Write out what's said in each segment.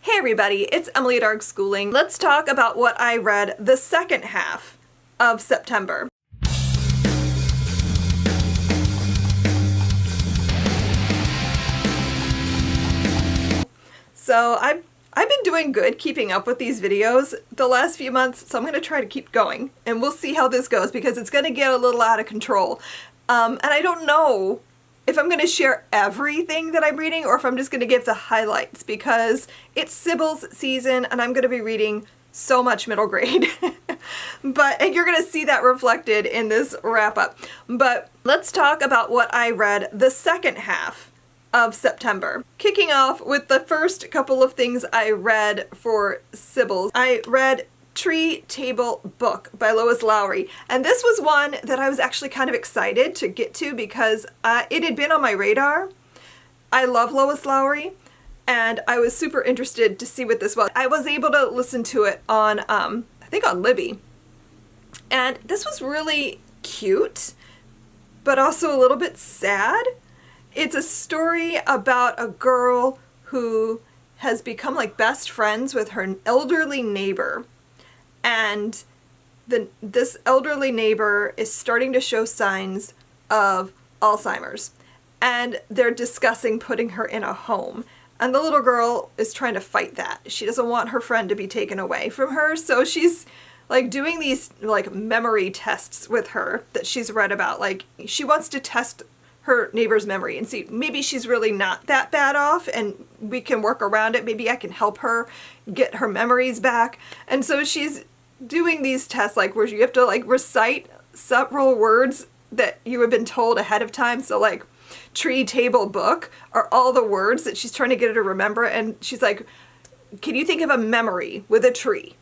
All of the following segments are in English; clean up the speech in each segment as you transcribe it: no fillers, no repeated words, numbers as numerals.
Hey everybody, it's Emily at ARG Schooling. Let's talk about what I read the second half of September. So I've been doing good keeping up with these videos the last few months, so I'm going to try to keep going, and we'll see how this goes because it's going to get a little out of control. And I don't know if I'm going to share everything that I'm reading or if I'm just going to give the highlights because it's Sybil's season and I'm going to be reading so much middle grade. And you're going to see that reflected in this wrap up. But let's talk about what I read the second half of September. Kicking off with the first couple of things I read for Sybil's. I read Tree Table Book by Lois Lowry, and this was one that I was actually kind of excited to get to because it had been on my radar. I love Lois Lowry and I was super interested to see what this was. I was able to listen to it on I think on Libby, and this was really cute but also a little bit sad. It's a story about a girl who has become like best friends with her elderly neighbor. And this elderly neighbor is starting to show signs of Alzheimer's. And they're discussing putting her in a home. And the little girl is trying to fight that. She doesn't want her friend to be taken away from her. So she's like doing these like memory tests with her that she's read about. Like she wants to test her neighbor's memory and see maybe she's really not that bad off and we can work around it. Maybe I can help her get her memories back. And so she's doing these tests like where you have to like recite several words that you have been told ahead of time. So like tree, table, book are all the words that she's trying to get her to remember. And she's like, can you think of a memory with a tree?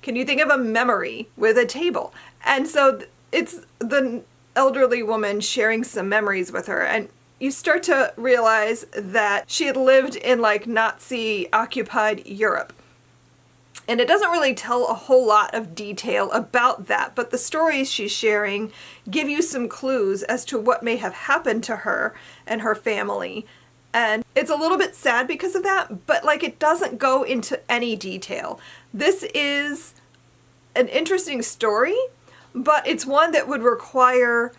Can you think of a memory with a table? And so it's the elderly woman sharing some memories with her, and you start to realize that she had lived in like Nazi occupied Europe. And it doesn't really tell a whole lot of detail about that, but the stories she's sharing give you some clues as to what may have happened to her and her family. And it's a little bit sad because of that, but like it doesn't go into any detail. This is an interesting story, but it's one that would require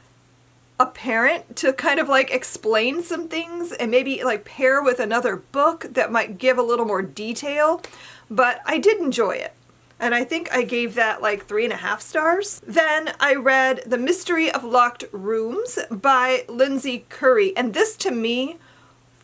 a parent to kind of like explain some things and maybe like pair with another book that might give a little more detail. But I did enjoy it. And I think I gave that like 3.5 stars. Then I read The Mystery of Locked Rooms by Lindsay Curry. And this to me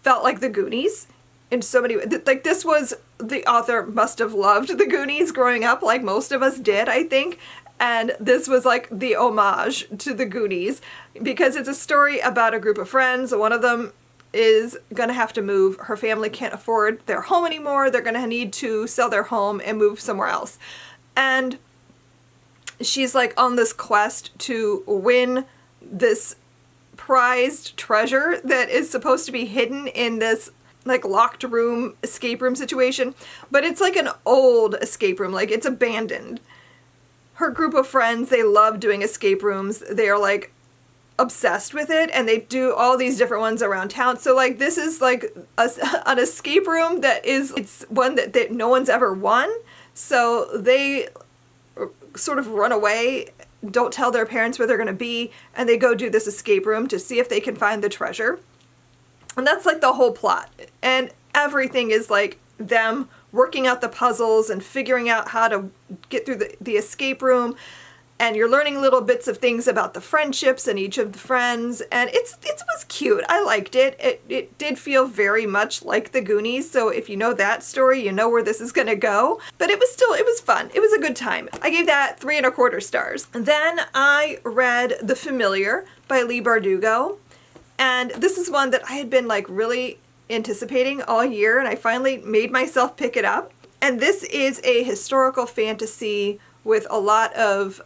felt like The Goonies in so many ways. Like this was, the author must have loved The Goonies growing up like most of us did, I think. And this was like the homage to The Goonies because it's a story about a group of friends. One of them is going to have to move. Her family can't afford their home anymore. They're going to need to sell their home and move somewhere else. And she's like on this quest to win this prized treasure that is supposed to be hidden in this like locked room, escape room situation. But it's like an old escape room, like it's abandoned. Her group of friends, they love doing escape rooms. They are like obsessed with it and they do all these different ones around town. So like this is like an escape room that is, it's one that no one's ever won. So they sort of run away, don't tell their parents where they're going to be, and they go do this escape room to see if they can find the treasure. And that's like the whole plot. And everything is like them working out the puzzles and figuring out how to get through the escape room. And you're learning little bits of things about the friendships and each of the friends. And it was cute. I liked it. It did feel very much like The Goonies. So if you know that story, you know where this is going to go. But it was fun. It was a good time. I gave that 3.25 stars. Then I read The Familiar by Leigh Bardugo. And this is one that I had been like really anticipating all year, and I finally made myself pick it up. And this is a historical fantasy with a lot of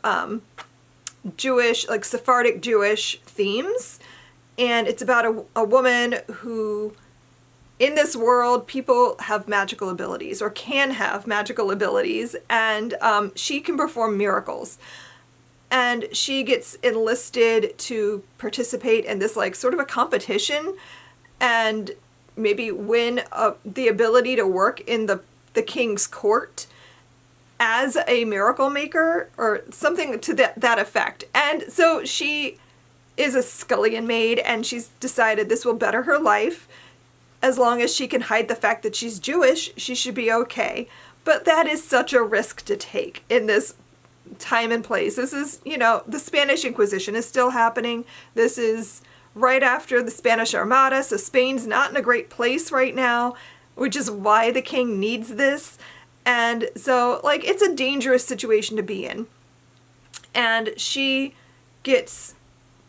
Jewish, like Sephardic Jewish themes. And it's about a woman who, in this world, people have magical abilities or can have magical abilities, and she can perform miracles. And she gets enlisted to participate in this like sort of a competition and maybe win the ability to work in the the king's court as a miracle maker or something to that effect. And so she is a scullion maid, and she's decided this will better her life. As long as she can hide the fact that she's Jewish, she should be okay. But that is such a risk to take in this time and place. This is, the Spanish Inquisition is still happening. This is right after the Spanish Armada, so Spain's not in a great place right now, which is why the king needs this. And so, it's a dangerous situation to be in. And she gets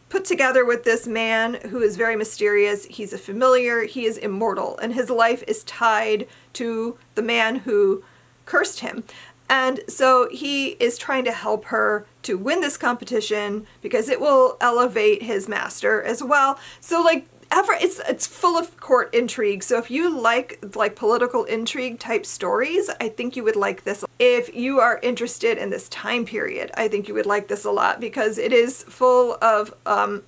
put together with this man who is very mysterious. He's a familiar, he is immortal, and his life is tied to the man who cursed him. And so he is trying to help her to win this competition because it will elevate his master as well. So it's full of court intrigue. So if you like political intrigue type stories, I think you would like this. If you are interested in this time period, I think you would like this a lot because it is full of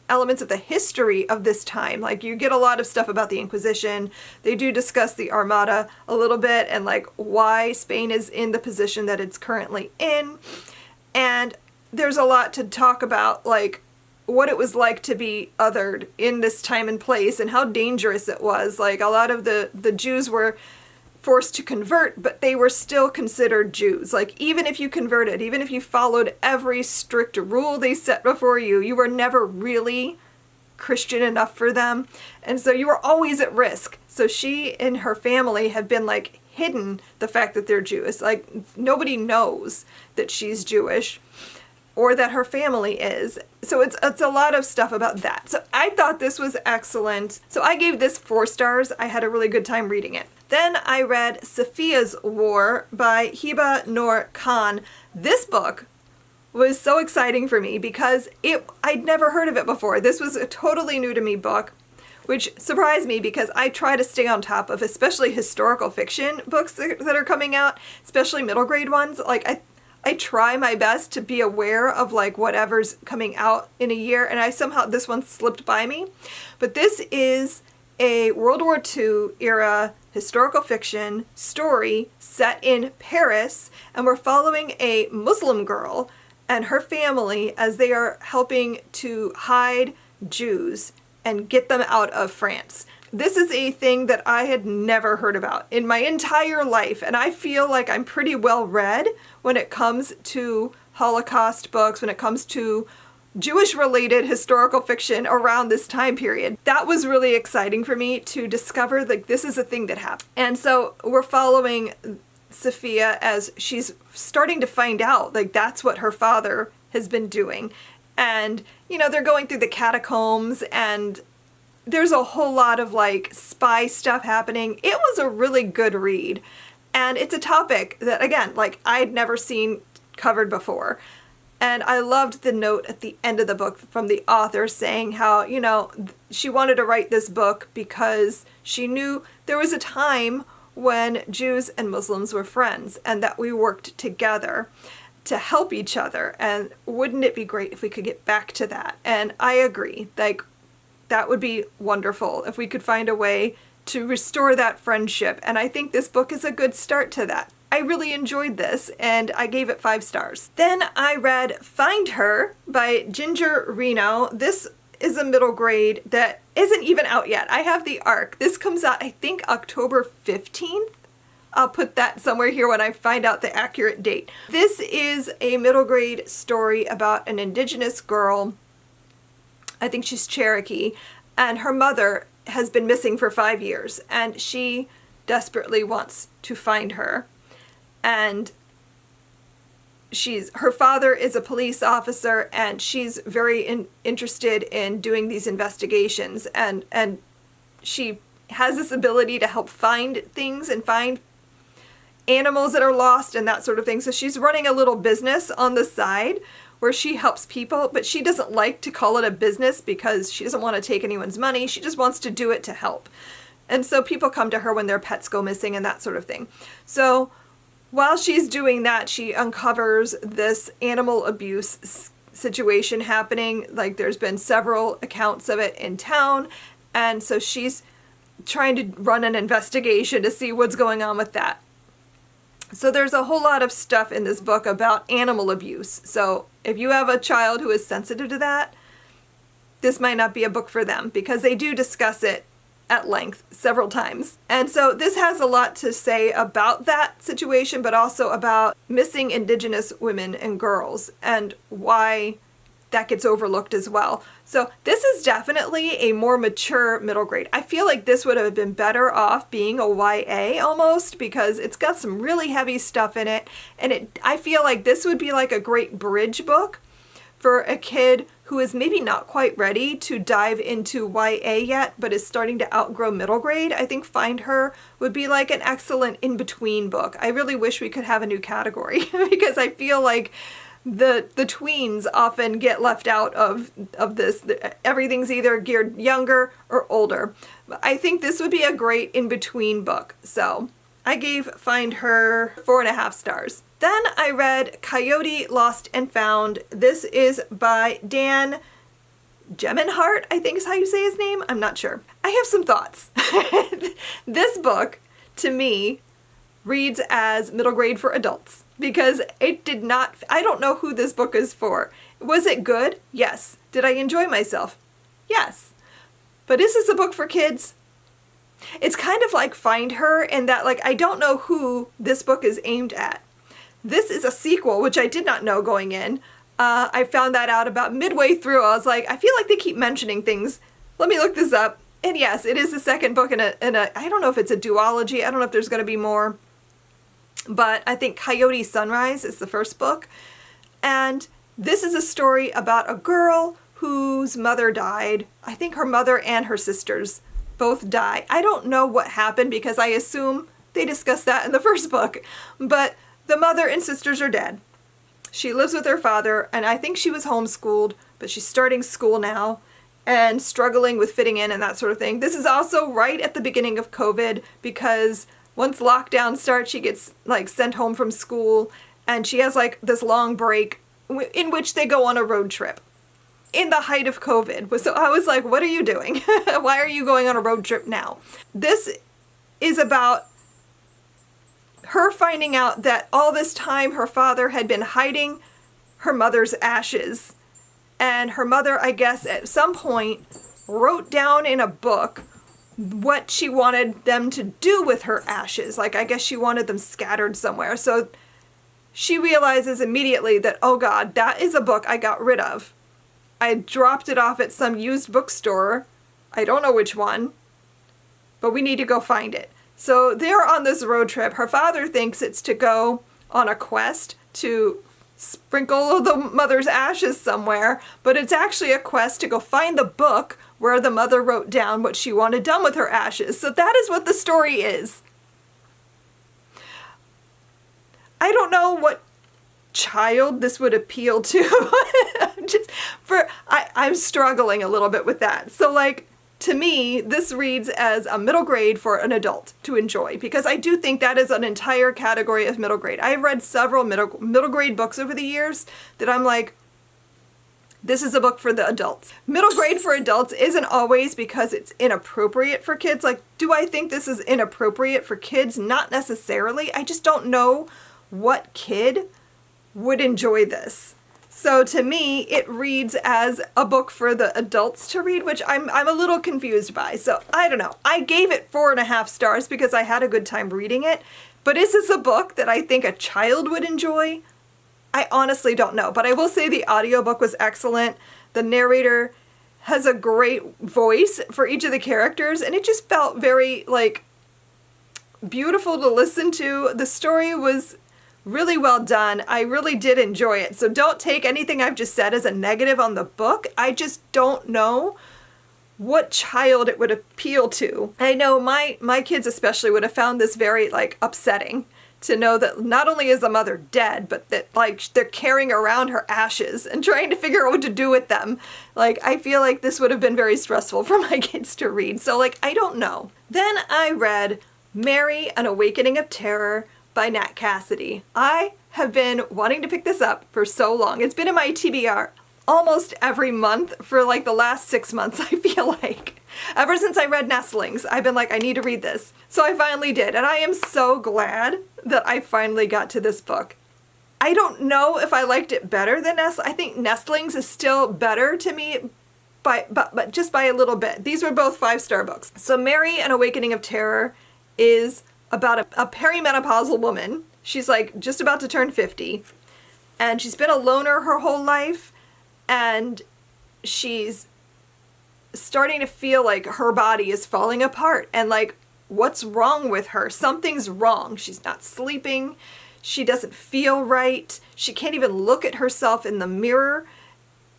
elements of the history of this time. You get a lot of stuff about the Inquisition. They do discuss the Armada a little bit and why Spain is in the position that it's currently in. And there's a lot to talk about, what it was like to be othered in this time and place and how dangerous it was. A lot of the Jews were forced to convert, but they were still considered Jews. Even if you converted, even if you followed every strict rule they set before you, you were never really Christian enough for them. And so you were always at risk. So she and her family have been hidden the fact that they're Jewish. Nobody knows that she's Jewish or that her family is. So it's a lot of stuff about that. So I thought this was excellent. So I gave this 4 stars. I had a really good time reading it. Then I read Safiya's War by Hiba Noor Khan. This book was so exciting for me because I'd never heard of it before. This was a totally new to me book, which surprised me because I try to stay on top of especially historical fiction books that are coming out, especially middle grade ones. I try my best to be aware of whatever's coming out in a year, and this one slipped by me. But this is a World War II era historical fiction story set in Paris, and we're following a Muslim girl and her family as they are helping to hide Jews and get them out of France. This is a thing that I had never heard about in my entire life, and I feel like I'm pretty well read when it comes to Holocaust books, when it comes to Jewish-related historical fiction around this time period. That was really exciting for me to discover this is a thing that happened. And so we're following Safiya as she's starting to find out that's what her father has been doing. And, they're going through the catacombs and there's a whole lot of spy stuff happening. It was a really good read. And it's a topic that, again, I'd never seen covered before. And I loved the note at the end of the book from the author saying how, she wanted to write this book because she knew there was a time when Jews and Muslims were friends and that we worked together to help each other. And wouldn't it be great if we could get back to that? And I agree. That would be wonderful if we could find a way to restore that friendship. And I think this book is a good start to that. I really enjoyed this and I gave it 5 stars. Then I read Find Her by Ginger Reno. This is a middle grade that isn't even out yet. I have the ARC. This comes out, I think, October 15th. I'll put that somewhere here when I find out the accurate date. This is a middle grade story about an indigenous girl. I think she's Cherokee, and her mother has been missing for 5 years, and she desperately wants to find her. And her father is a police officer, and she's very interested in doing these investigations, and she has this ability to help find things and find animals that are lost and that sort of thing. So she's running a little business on the side where she helps people, but she doesn't like to call it a business because she doesn't want to take anyone's money. She just wants to do it to help. And so people come to her when their pets go missing and that sort of thing. So while she's doing that, she uncovers this animal abuse situation happening. There's been several accounts of it in town. And so she's trying to run an investigation to see what's going on with that. So there's a whole lot of stuff in this book about animal abuse. So if you have a child who is sensitive to that, this might not be a book for them, because they do discuss it at length several times. And so this has a lot to say about that situation, but also about missing Indigenous women and girls and why that gets overlooked as well. So this is definitely a more mature middle grade. I feel like this would have been better off being a YA almost, because it's got some really heavy stuff in it. And I feel like this would be like a great bridge book for a kid who is maybe not quite ready to dive into YA yet, but is starting to outgrow middle grade. I think Find Her would be like an excellent in-between book. I really wish we could have a new category because I feel like the tweens often get left out of this. Everything's either geared younger or older. I think this would be a great in-between book. So I gave Find Her 4.5 stars. Then I read Coyote Lost and Found. This is by Dan Gemenhart, I think is how you say his name. I'm not sure. I have some thoughts. This book, to me, reads as middle grade for adults, because it did not, I don't know who this book is for. Was it good? Yes. Did I enjoy myself? Yes. But is this a book for kids? It's kind of like Find Her in that, like, I don't know who this book is aimed at. This is a sequel, which I did not know going in. I found that out about midway through. I was like, I feel like they keep mentioning things. Let me look this up. And yes, it is the second book in a, I don't know if it's a duology. I don't know if there's going to be more. But I think Coyote Sunrise is the first book. And this is a story about a girl whose mother died. I think her mother and her sisters both die. I don't know what happened because I assume they discussed that in the first book. But the mother and sisters are dead. She lives with her father, and I think she was homeschooled, but she's starting school now and struggling with fitting in and that sort of thing. This is also right at the beginning of COVID, because once lockdown starts, she gets like sent home from school, and she has like this long break in which they go on a road trip in the height of COVID. So I was like, what are you doing? Why are you going on a road trip now? This is about her finding out that all this time her father had been hiding her mother's ashes. And her mother, I guess, at some point wrote down in a book what she wanted them to do with her ashes. Like, I guess she wanted them scattered somewhere. So she realizes immediately that, oh God, that is a book I got rid of. I dropped it off at some used bookstore. I don't know which one, but we need to go find it. So they're on this road trip. Her father thinks it's to go on a quest to sprinkle the mother's ashes somewhere, but it's actually a quest to go find the book where the mother wrote down what she wanted done with her ashes. So that is what the story is. I don't know what child this would appeal to. I'm struggling a little bit with that. So like, to me, this reads as a middle grade for an adult to enjoy, because I do think that is an entire category of middle grade. I've read several middle grade books over the years that I'm like, this is a book for the adults. Middle grade for adults isn't always because it's inappropriate for kids. Like, do I think this is inappropriate for kids? Not necessarily. I just don't know what kid would enjoy this. So to me, it reads as a book for the adults to read, which I'm a little confused by. So I don't know. I gave it 4.5 stars because I had a good time reading it. But is this a book that I think a child would enjoy? I honestly don't know. But I will say the audiobook was excellent. The narrator has a great voice for each of the characters, and it just felt very like beautiful to listen to. The story was really well done. I really did enjoy it. So don't take anything I've just said as a negative on the book. I just don't know what child it would appeal to. I know my kids especially would have found this very like upsetting to know that not only is the mother dead, but that like they're carrying around her ashes and trying to figure out what to do with them. Like, I feel like this would have been very stressful for my kids to read. So like, I don't know. Then I read Mary, An Awakening of Terror by Nat Cassidy. I have been wanting to pick this up for so long. It's been in my TBR almost every month for like the last 6 months, I feel like. Ever since I read Nestlings, I've been like, I need to read this. So I finally did, and I am so glad that I finally got to this book. I don't know if I liked it better than I think Nestlings is still better to me, but just by a little bit. These were both 5-star books. So Mary, An Awakening of Terror is about a perimenopausal woman. She's like just about to turn 50, and she's been a loner her whole life, and she's starting to feel like her body is falling apart, and like, what's wrong with her? Something's wrong. She's not sleeping. She doesn't feel right. She can't even look at herself in the mirror.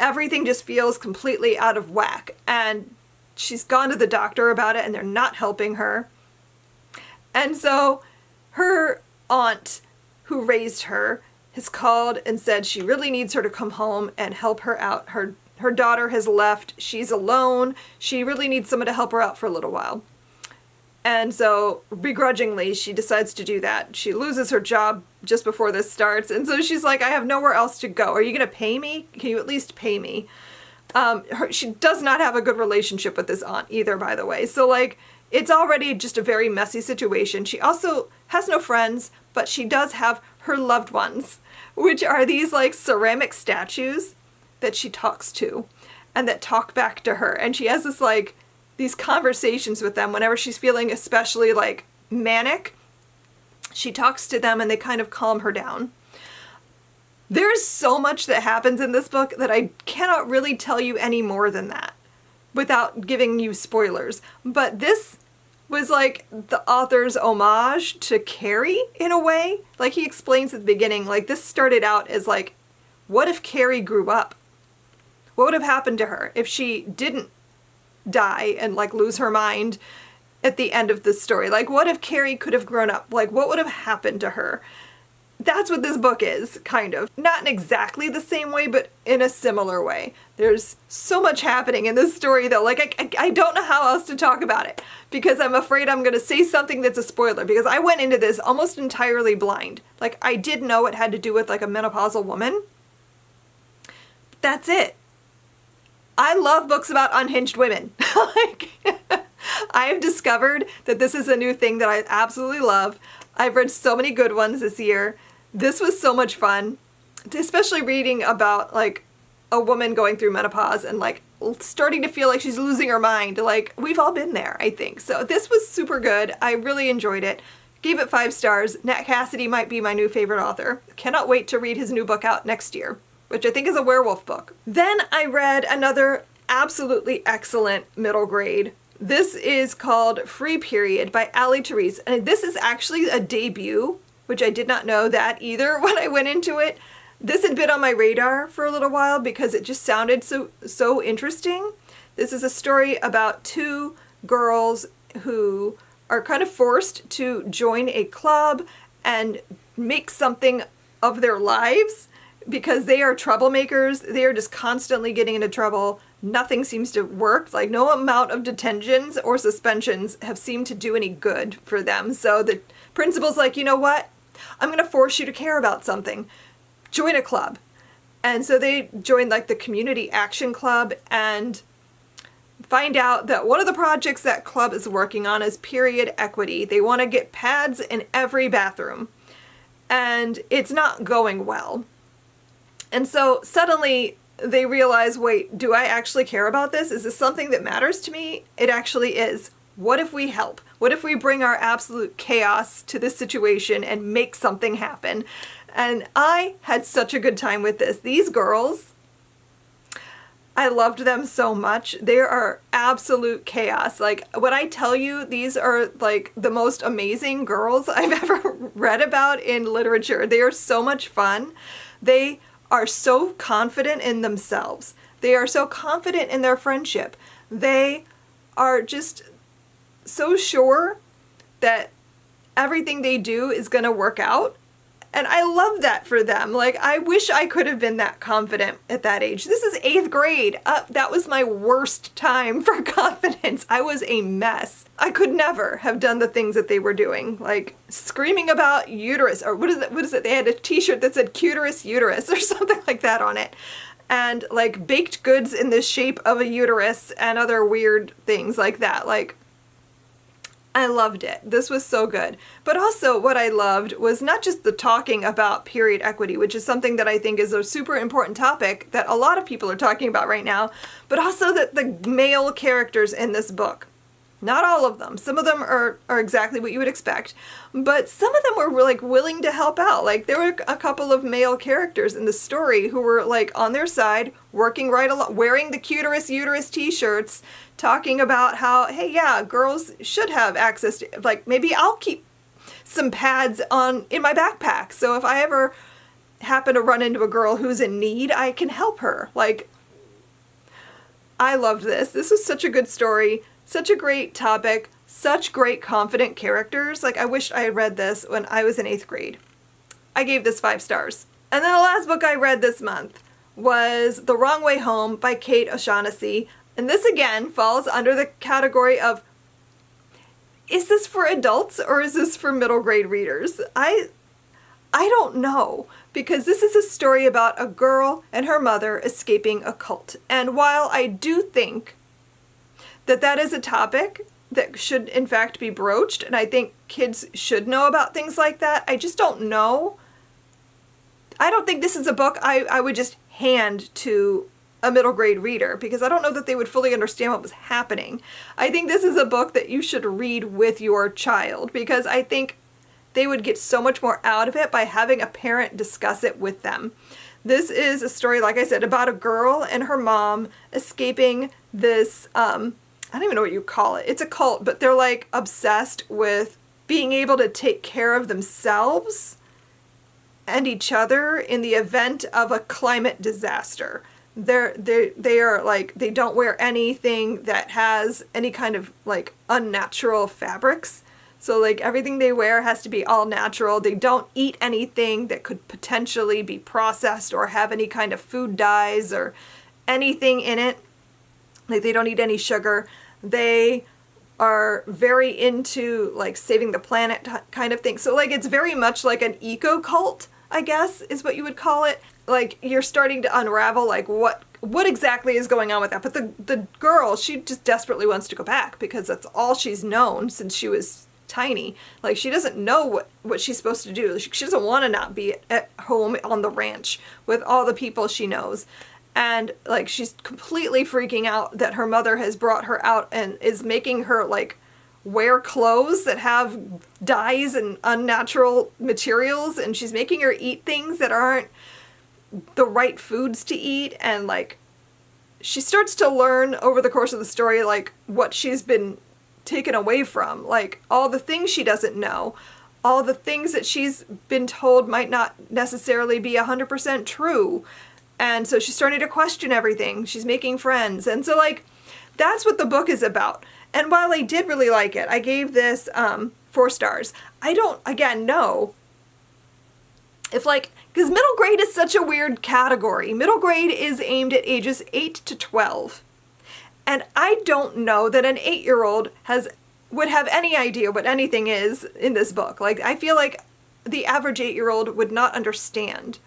Everything just feels completely out of whack. And she's gone to the doctor about it, and they're not helping her. And so her aunt, who raised her, has called and said she really needs her to come home and help her out. Her daughter has left. She's alone. She really needs someone to help her out for a little while. And so, begrudgingly, she decides to do that. She loses her job just before this starts, and so she's like, I have nowhere else to go. Are you going to pay me? Can you at least pay me? She does not have a good relationship with this aunt either, by the way. So, like, it's already just a very messy situation. She also has no friends, but she does have her loved ones, which are these, like, ceramic statues that she talks to and that talk back to her. And she has this, like, these conversations with them whenever she's feeling especially like manic. She talks to them and they kind of calm her down. There's so much that happens in this book that I cannot really tell you any more than that without giving you spoilers. But this was like the author's homage to Carrie in a way. Like he explains at the beginning, like this started out as like, what if Carrie grew up? What would have happened to her if she didn't die and like lose her mind at the end of the story? Like, what if Carrie could have grown up? Like, what would have happened to her? That's what this book is, kind of. Not in exactly the same way, but in a similar way. There's so much happening in this story, though. Like, I don't know how else to talk about it, because I'm afraid I'm going to say something that's a spoiler, because I went into this almost entirely blind. Like, I did know it had to do with, like, a menopausal woman. That's it. I love books about unhinged women. Like, I have discovered that this is a new thing that I absolutely love. I've read so many good ones this year. This was so much fun, especially reading about like a woman going through menopause and like starting to feel like she's losing her mind. Like, we've all been there, I think. So this was super good. I really enjoyed it. Gave it 5 stars. Nat Cassidy might be my new favorite author. Cannot wait to read his new book out next year, which I think is a werewolf book. Then I read another absolutely excellent middle grade. This is called Free Period by Allie Therese, and this is actually a debut, which I did not know that either when I went into it. This had been on my radar for a little while because it just sounded so interesting. This is a story about 2 girls who are kind of forced to join a club and make something of their lives because they are troublemakers. They are just constantly getting into trouble. Nothing seems to work. Like, no amount of detentions or suspensions have seemed to do any good for them. So the principal's like, you know what? I'm going to force you to care about something. Join a club. And so they join like the community action club and find out that one of the projects that club is working on is period equity. They want to get pads in every bathroom. And it's not going well. And so suddenly they realize, wait, do I actually care about this? Is this something that matters to me? It actually is. What if we help? What if we bring our absolute chaos to this situation and make something happen? And I had such a good time with this. These girls, I loved them so much. They are absolute chaos. Like, when I tell you these are like the most amazing girls I've ever read about in literature. They are so much fun. They are so confident in themselves. They are so confident in their friendship. They are just so sure that everything they do is going to work out. And I love that for them. Like, I wish I could have been that confident at that age. This is 8th grade. That was my worst time for confidence. I was a mess. I could never have done the things that they were doing, like screaming about uterus, or what is it? They had a t-shirt that said cuterus uterus or something like that on it. and like baked goods in the shape of a uterus and other weird things like that. Like, I loved it. This was so good. But also what I loved was not just the talking about period equity, which is something that I think is a super important topic that a lot of people are talking about right now, but also that the male characters in this book, not all of them, some of them are exactly what you would expect, but some of them were like willing to help out. Like there were a couple of male characters in the story who were like on their side, working right along, wearing the uterus t-shirts, talking about how, hey, yeah, girls should have access to, like, maybe I'll keep some pads in my backpack. So if I ever happen to run into a girl who's in need, I can help her. Like, I loved this. This was such a good story, such a great topic, such great confident characters. Like, I wish I had read this when I was in 8th grade. I gave this 5 stars. And then the last book I read this month was The Wrong Way Home by Kate O'Shaughnessy. And this again falls under the category of, is this for adults or is this for middle grade readers? I don't know, because this is a story about a girl and her mother escaping a cult. And while I do think that that is a topic that should in fact be broached, and I think kids should know about things like that, I just don't know. I don't think this is a book I would just hand to a middle grade reader, because I don't know that they would fully understand what was happening. I think this is a book that you should read with your child, because I think they would get so much more out of it by having a parent discuss it with them. This is a story, like I said, about a girl and her mom escaping this, I don't even know what you call it. It's a cult, but they're like obsessed with being able to take care of themselves and each other in the event of a climate disaster. They are like, they don't wear anything that has any kind of like unnatural fabrics. So like everything they wear has to be all natural. They don't eat anything that could potentially be processed or have any kind of food dyes or anything in it. Like they don't eat any sugar. They are very into like saving the planet kind of thing. So like it's very much like an eco cult, I guess is what you would call it. Like you're starting to unravel like what exactly is going on with that. But the girl, she just desperately wants to go back because that's all she's known since she was tiny. Like she doesn't know what she's supposed to do. She doesn't want to not be at home on the ranch with all the people she knows. And like she's completely freaking out that her mother has brought her out and is making her like wear clothes that have dyes and unnatural materials, and she's making her eat things that aren't the right foods to eat. And like she starts to learn over the course of the story like what she's been taken away from, like all the things she doesn't know, all the things that she's been told might not necessarily be 100% true. And so she's starting to question everything. She's making friends. And so like that's what the book is about. And while I did really like it, I gave this 4 stars. I don't, again, know if like, because middle grade is such a weird category. Middle grade is aimed at ages 8 to 12. And I don't know that an 8-year-old would have any idea what anything is in this book. Like, I feel like the average 8-year-old would not understand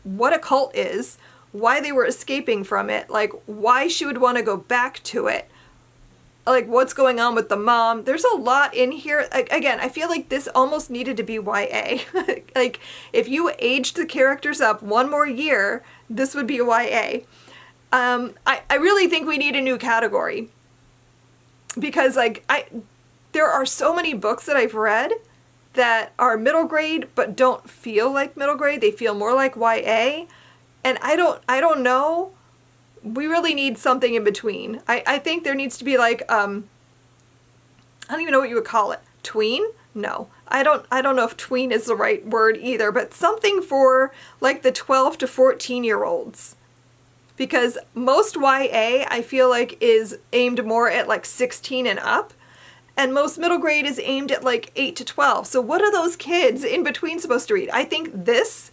what a cult is, why they were escaping from it, like why she would want to go back to it, like what's going on with the mom. There's a lot in here. Like, again, I feel like this almost needed to be YA. Like if you aged the characters up 1 more year, this would be a YA. I really think we need a new category, because like there are so many books that I've read that are middle grade but don't feel like middle grade. They feel more like YA, and I don't know. We really need something in between. I think there needs to be like I don't even know what you would call it. Tween? No. I don't know if tween is the right word either, but something for like the 12 to 14-year-olds. Because most YA, I feel like, is aimed more at like 16 and up. And most middle grade is aimed at like 8 to 12. So what are those kids in between supposed to read? I think this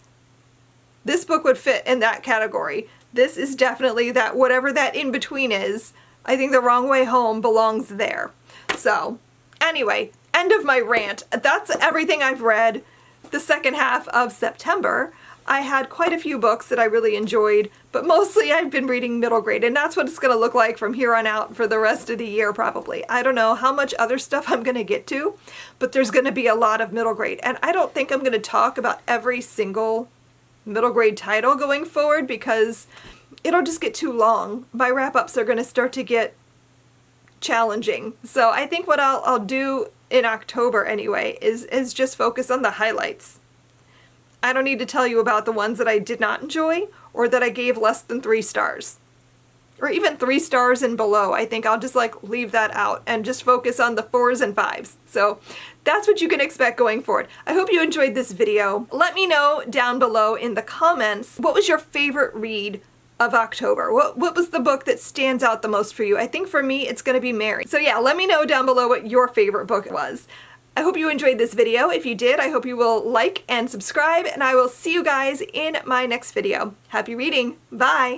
book would fit in that category. This is definitely that, whatever that in between is. I think The Wrong Way Home belongs there. So anyway, end of my rant. That's everything I've read the second half of September, I had quite a few books that I really enjoyed, but mostly I've been reading middle grade, and that's what it's going to look like from here on out for the rest of the year probably. I don't know how much other stuff I'm going to get to, but there's going to be a lot of middle grade, and I don't think I'm going to talk about every single middle grade title going forward because it'll just get too long. My wrap-ups are going to start to get challenging. So I think what I'll do in October anyway is just focus on the highlights. I don't need to tell you about the ones that I did not enjoy or that I gave less than 3 stars. Or even 3 stars and below. I think I'll just leave that out and just focus on the 4s and 5s. So that's what you can expect going forward. I hope you enjoyed this video. Let me know down below in the comments, what was your favorite read of October? What was the book that stands out the most for you? I think for me, it's going to be Mary. So yeah, let me know down below what your favorite book was. I hope you enjoyed this video. If you did, I hope you will like and subscribe, and I will see you guys in my next video. Happy reading. Bye.